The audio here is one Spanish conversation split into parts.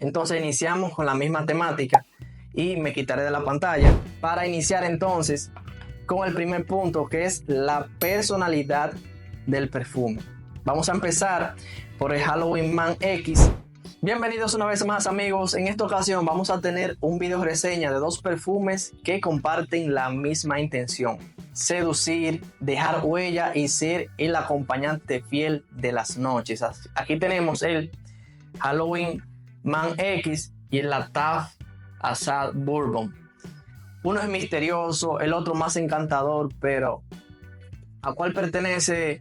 Entonces iniciamos con la misma temática y me quitaré de la pantalla para iniciar entonces con el primer punto, que es la personalidad del perfume. Vamos a empezar por el Halloween Man X. Bienvenidos una vez más, amigos. En esta ocasión vamos a tener un video reseña de dos perfumes que comparten la misma intención: seducir, dejar huella y ser el acompañante fiel de las noches. Aquí tenemos el Halloween Man X y el Latab Assad Bourbon. Uno es misterioso, el otro más encantador, pero ¿a cuál pertenece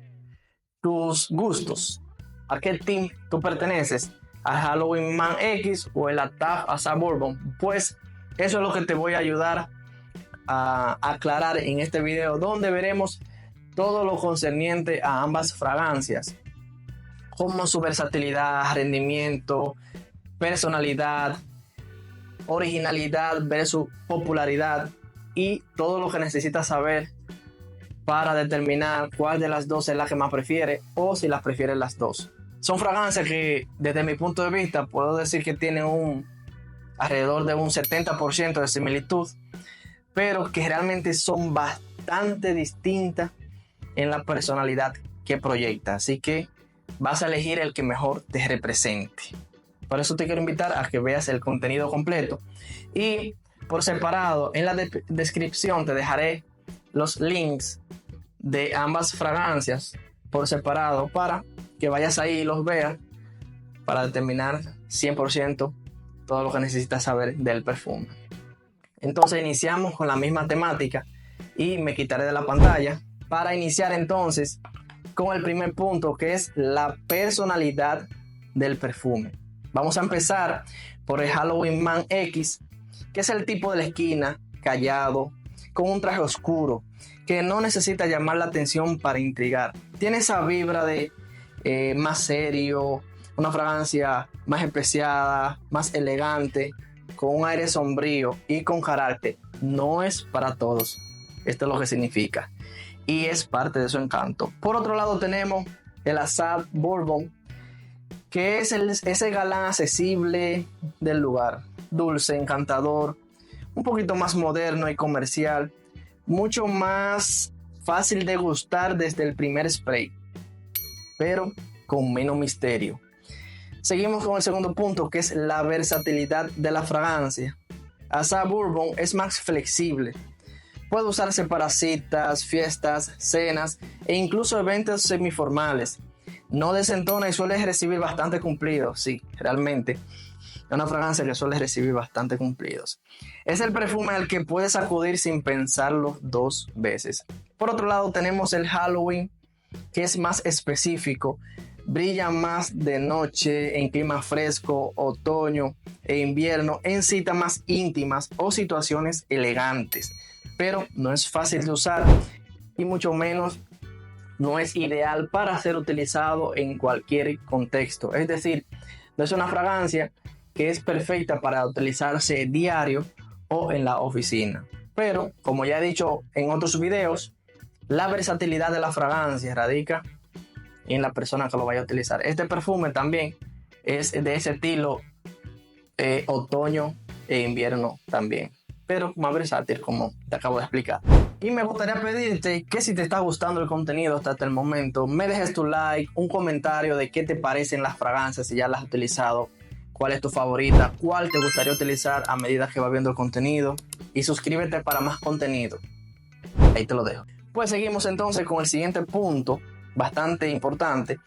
tus gustos? ¿A qué team tú perteneces? ¿Al Halloween Man X o el Latab Assad Bourbon? Pues eso es lo que te voy a ayudar a aclarar en este video, donde veremos todo lo concerniente a ambas fragancias, como su versatilidad, rendimiento, personalidad, originalidad versus popularidad y todo lo que necesitas saber para determinar cuál de las dos es la que más prefiere o si las prefieres las dos. Son fragancias que desde mi punto de vista puedo decir que tienen alrededor de un 70% de similitud, pero que realmente son bastante distintas en la personalidad que proyecta. Así que vas a elegir el que mejor te represente. Por eso te quiero invitar a que veas el contenido completo. Y por separado, en la descripción te dejaré los links de ambas fragancias por separado para que vayas ahí y los veas para determinar 100% todo lo que necesitas saber del perfume. Entonces iniciamos con la misma temática y me quitaré de la pantalla para iniciar entonces con el primer punto, que es la personalidad del perfume. Vamos a empezar por el Halloween Man X, que es el tipo de la esquina, callado, con un traje oscuro, que no necesita llamar la atención para intrigar. Tiene esa vibra de más serio, una fragancia más especiada, más elegante, con un aire sombrío y con carácter. No es para todos. Esto es lo que significa. Y es parte de su encanto. Por otro lado tenemos el Assad Bourbon, que es ese galán accesible del lugar. Dulce, encantador, un poquito más moderno y comercial. Mucho más fácil de gustar desde el primer spray, pero con menos misterio. Seguimos con el segundo punto, que es la versatilidad de la fragancia. Assad Bourbon es más flexible. Puede usarse para citas, fiestas, cenas e incluso eventos semiformales. No desentona y suele recibir bastante cumplidos. Sí, realmente es una fragancia que suele recibir bastante cumplidos. Es el perfume al que puedes acudir sin pensarlo dos veces. Por otro lado tenemos el Halloween, que es más específico. Brilla más de noche, en clima fresco, otoño e invierno, en citas más íntimas o situaciones elegantes. Pero no es fácil de usar y mucho menos no es ideal para ser utilizado en cualquier contexto. Es decir, no es una fragancia que es perfecta para utilizarse diario o en la oficina. Pero, como ya he dicho en otros videos, la versatilidad de la fragancia radica en la persona que lo vaya a utilizar. Este perfume también es de ese estilo otoño e invierno también, pero más versátil, como te acabo de explicar. Y me gustaría pedirte que si te está gustando el contenido hasta el momento, me dejes tu like, un comentario de qué te parecen las fragancias, si ya las has utilizado, cuál es tu favorita, cuál te gustaría utilizar a medida que vas viendo el contenido, y suscríbete para más contenido. Ahí te lo dejo. Pues seguimos entonces con el siguiente punto, bastante importante: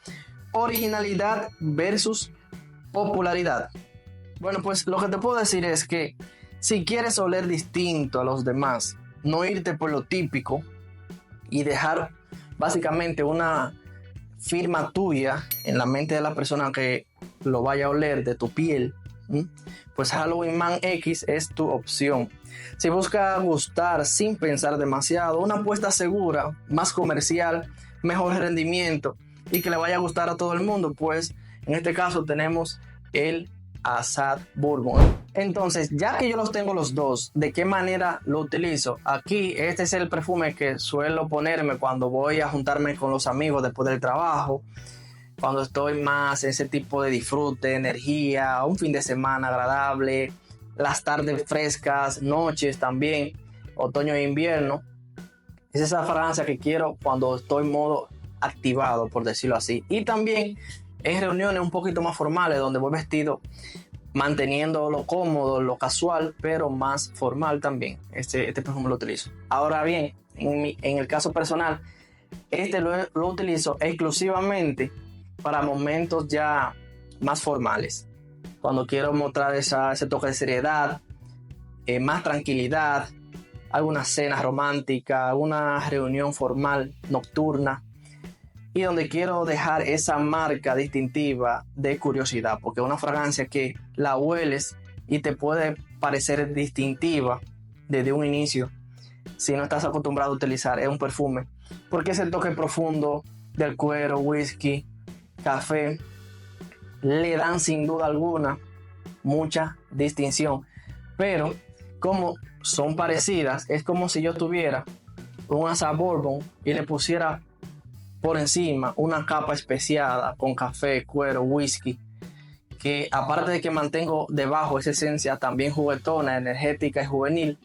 originalidad versus popularidad. Bueno, pues lo que te puedo decir es que si quieres oler distinto a los demás, no irte por lo típico y dejar básicamente una firma tuya en la mente de la persona que lo vaya a oler, de tu piel, pues Halloween Man X es tu opción. Si buscas gustar sin pensar demasiado, una apuesta segura, más comercial, mejor rendimiento y que le vaya a gustar a todo el mundo, pues en este caso tenemos el Assad Bourbon. Entonces, ya que yo los tengo los dos, ¿de qué manera lo utilizo? Aquí, este es el perfume que suelo ponerme cuando voy a juntarme con los amigos después del trabajo. cuando estoy más en ese tipo de disfrute, energía, un fin de semana agradable, las tardes frescas, noches también, otoño e invierno. Es esa fragancia que quiero cuando estoy en modo activado, por decirlo así. Y también en reuniones un poquito más formales, donde voy vestido manteniendo lo cómodo, lo casual, pero más formal también. Este perfume lo utilizo. Ahora bien, en el caso personal, lo utilizo exclusivamente para momentos ya más formales. Cuando quiero mostrar ese toque de seriedad, más tranquilidad, alguna cena romántica, alguna reunión formal nocturna, y donde quiero dejar esa marca distintiva de curiosidad, porque es una fragancia que la hueles y te puede parecer distintiva desde un inicio si no estás acostumbrado a utilizar. Es un perfume porque ese toque profundo del cuero, whisky, café le dan sin duda alguna mucha distinción, pero como son parecidas, es como si yo tuviera un Asa Bourbon y le pusiera por encima una capa especiada con café, cuero, whisky, que aparte de que mantengo debajo esa esencia también juguetona, energética y juvenil,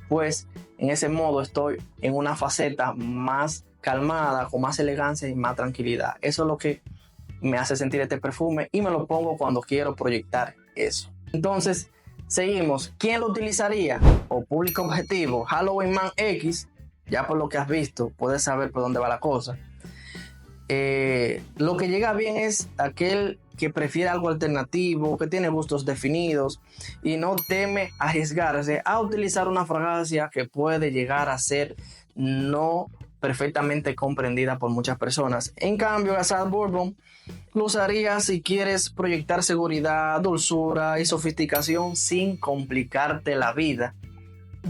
pues en ese modo estoy en una faceta más calmada, con más elegancia y más tranquilidad. Eso es lo que me hace sentir este perfume y me lo pongo cuando quiero proyectar eso. Entonces, seguimos. ¿Quién lo utilizaría? O público objetivo, Halloween Man X. Ya por lo que has visto, puedes saber por dónde va la cosa. Lo que llega bien es aquel que prefiere algo alternativo, que tiene gustos definidos y no teme arriesgarse a utilizar una fragancia que puede llegar a ser no perfectamente comprendida por muchas personas. En cambio, Asa Bourbon lo usarías si quieres proyectar seguridad, dulzura y sofisticación sin complicarte la vida,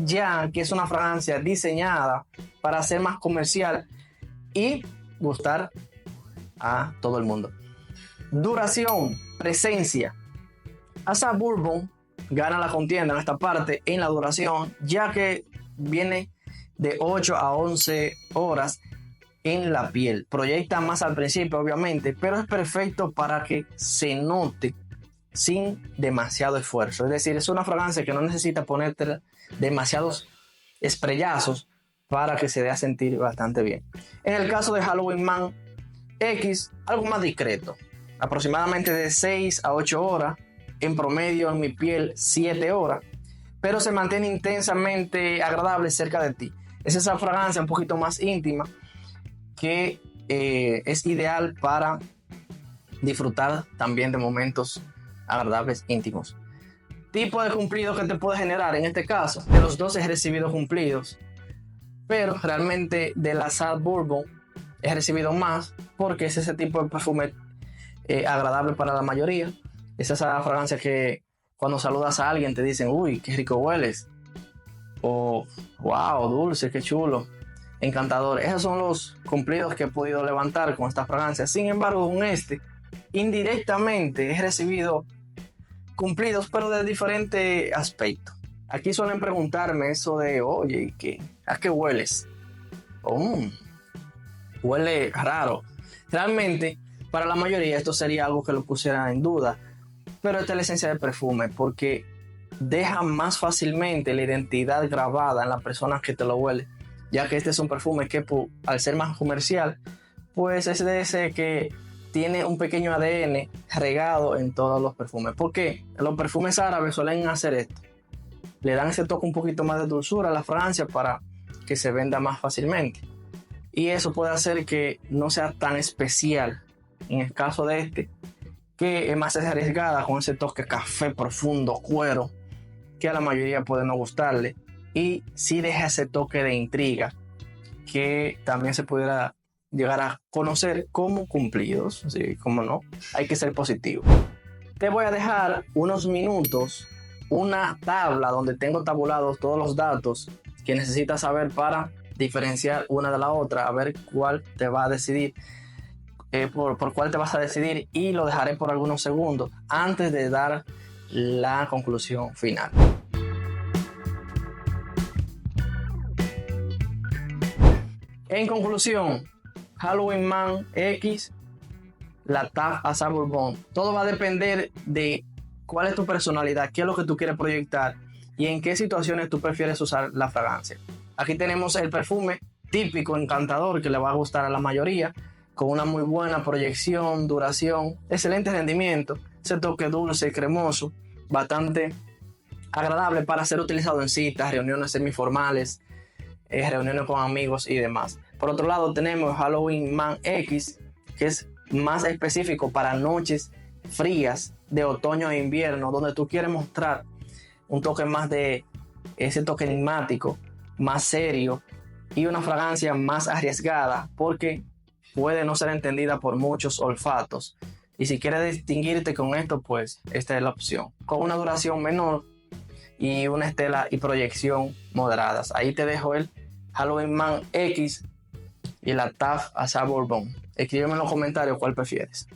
ya que es una fragancia diseñada para ser más comercial y gustar a todo el mundo. Duración, presencia. Asa Bourbon gana la contienda en esta parte en la duración, ya que viene de 8 a 11 horas en la piel. Proyecta más al principio, obviamente, pero es perfecto para que se note sin demasiado esfuerzo. Es decir, es una fragancia que no necesita ponerte demasiados sprayazos para que se dé a sentir bastante bien. En el caso de Halloween Man X, algo más discreto, aproximadamente de 6 a 8 horas, en promedio en mi piel 7 horas, pero se mantiene intensamente agradable cerca de ti. Es esa fragancia un poquito más íntima que es ideal para disfrutar también de momentos agradables íntimos. Tipo de cumplido que te puede generar en este caso, de los dos he recibido cumplidos, pero realmente de la Asa Bourbon he recibido más porque es ese tipo de perfume agradable para la mayoría. Es esa fragancia que cuando saludas a alguien te dicen, uy, qué rico hueles, o wow, dulce, qué chulo, encantador. Esos son los cumplidos que he podido levantar con esta fragancia. Sin embargo, con indirectamente he recibido cumplidos, pero de diferente aspecto. Aquí suelen preguntarme eso de, oye, ¿a qué hueles? Huele raro. Realmente, para la mayoría esto sería algo que lo pusiera en duda, pero esta es la esencia del perfume, porque deja más fácilmente la identidad grabada en la persona que te lo huele, ya que este es un perfume que al ser más comercial, pues es de ese que tiene un pequeño ADN regado en todos los perfumes. ¿Por qué? Los perfumes árabes suelen hacer esto, le dan ese toque un poquito más de dulzura a la fragancia para que se venda más fácilmente, y eso puede hacer que no sea tan especial en el caso de este, que es más arriesgada con ese toque café profundo, cuero, que a la mayoría puede no gustarle, y sí deja ese toque de intriga que también se pudiera llegar a conocer como cumplidos. Así como no, hay que ser positivo. Te voy a dejar unos minutos una tabla donde tengo tabulados todos los datos que necesitas saber para diferenciar una de la otra, a ver cuál te va a decidir, por cuál te vas a decidir, y lo dejaré por algunos segundos antes de dar la conclusión final. En conclusión, Halloween Man X la Taf Azar Bourbon. Todo va a depender de cuál es tu personalidad, qué es lo que tú quieres proyectar y en qué situaciones tú prefieres usar la fragancia. Aquí tenemos el perfume típico, encantador, que le va a gustar a la mayoría, con una muy buena proyección, duración, excelente rendimiento, ese toque dulce y cremoso, bastante agradable para ser utilizado en citas, reuniones semiformales, reuniones con amigos y demás. Por otro lado tenemos Halloween Man X, que es más específico para noches frías de otoño e invierno, donde tú quieres mostrar un toque más de ese toque enigmático, más serio y una fragancia más arriesgada, porque puede no ser entendida por muchos olfatos. Y si quieres distinguirte con esto, pues esta es la opción. Con una duración menor y una estela y proyección moderadas. Ahí te dejo el Halloween Man X y la Taf Azar Bourbon. Escríbeme en los comentarios cuál prefieres.